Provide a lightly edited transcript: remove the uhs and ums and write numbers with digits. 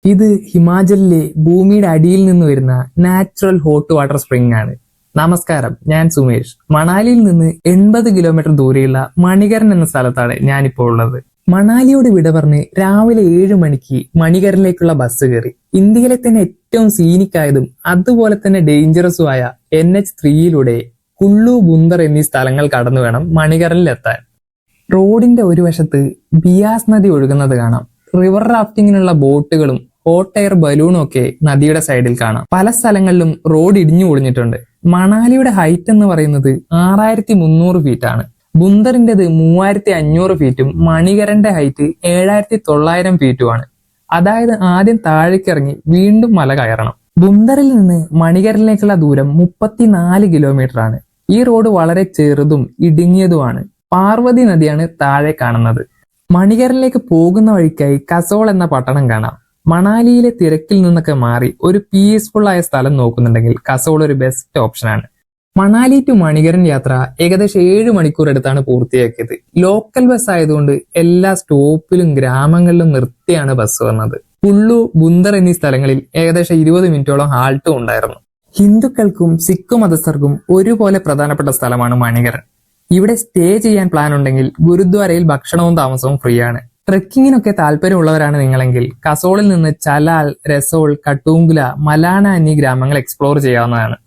ഇത് ഹിമാചലിലെ ഭൂമിയുടെ അടിയിൽ നിന്ന് വരുന്ന നാച്ചുറൽ ഹോട്ട് വാട്ടർ സ്പ്രിംഗ് ആണ്. നമസ്കാരം, ഞാൻ സുമേഷ്. മണാലിയിൽ നിന്ന് 80 കിലോമീറ്റർ ദൂരെയുള്ള മണികരൻ എന്ന സ്ഥലത്താണ് ഞാനിപ്പോൾ ഉള്ളത്. മണാലിയോട് വിട പറഞ്ഞ് രാവിലെ 7 മണിക്ക് മണികരനിലേക്കുള്ള ബസ് കയറി. ഇന്ത്യയിലെ തന്നെ ഏറ്റവും സീനിക്കായതും അതുപോലെ തന്നെ ഡേഞ്ചറസുമായ NH3 കുള്ളു, ബുന്ദർ എന്നീ സ്ഥലങ്ങൾ കടന്നു വേണം മണികരനിലെത്താൻ. റോഡിന്റെ ഒരു വശത്ത് ബിയാസ് നദി ഒഴുകുന്നത് കാണാം. റിവർ റാഫ്റ്റിങ്ങിനുള്ള ബോട്ടുകളും ഹോട്ട് എയർ ബലൂണും ഒക്കെ നദിയുടെ സൈഡിൽ കാണാം. പല സ്ഥലങ്ങളിലും റോഡ് ഇടിഞ്ഞു പൊളിഞ്ഞിട്ടുണ്ട്. മണാലിയുടെ ഹൈറ്റ് എന്ന് പറയുന്നത് 6300 ഫീറ്റ് ആണ്. ബുന്ദറിന്റേത് 3500 ഫീറ്റും മണികരന്റെ ഹൈറ്റ് 7900 ഫീറ്റുമാണ്. അതായത് ആദ്യം താഴേക്കിറങ്ങി വീണ്ടും മല കയറണം. ബുന്ദറിൽ നിന്ന് മണികരനിലേക്കുള്ള ദൂരം 34 കിലോമീറ്റർ ആണ്. ഈ റോഡ് വളരെ ചെറുതും ഇടുങ്ങിയതുമാണ്. പാർവതി നദിയാണ് താഴെ കാണുന്നത്. മണികരനിലേക്ക് പോകുന്ന വഴിക്കായി കസോൾ എന്ന പട്ടണം കാണാം. മണാലിയിലെ തിരക്കിൽ നിന്നൊക്കെ മാറി ഒരു പീസ്ഫുൾ ആയ സ്ഥലം നോക്കുന്നുണ്ടെങ്കിൽ കസോൾ ഒരു ബെസ്റ്റ് ഓപ്ഷനാണ്. മണാലി ടു മണികരൻ യാത്ര ഏകദേശം 7 മണിക്കൂർ എടുത്താണ് പൂർത്തിയാക്കിയത്. ലോക്കൽ ബസ് ആയതുകൊണ്ട് എല്ലാ സ്റ്റോപ്പിലും ഗ്രാമങ്ങളിലും നിർത്തിയാണ് ബസ് വന്നത്. കുള്ളു, ബുന്ദർ എന്നീ സ്ഥലങ്ങളിൽ ഏകദേശം 20 മിനിറ്റോളം ഹാൾട്ടും ഉണ്ടായിരുന്നു. ഹിന്ദുക്കൾക്കും സിഖ് മതസ്ഥർക്കും ഒരുപോലെ പ്രധാനപ്പെട്ട സ്ഥലമാണ് മണികരൻ. ഇവിടെ സ്റ്റേ ചെയ്യാൻ പ്ലാൻ ഉണ്ടെങ്കിൽ ഗുരുദ്വാരയിൽ ഭക്ഷണവും താമസവും ഫ്രീ ആണ്. ട്രെക്കിങ്ങിനൊക്കെ താല്പര്യമുള്ളവരാണ് നിങ്ങളെങ്കിൽ കസോളിൽ നിന്ന് ചലാൽ, രസോൾ, കട്ടൂങ്കുല, മലാന എന്നീ ഗ്രാമങ്ങൾ എക്സ്പ്ലോർ ചെയ്യാവുന്നതാണ്.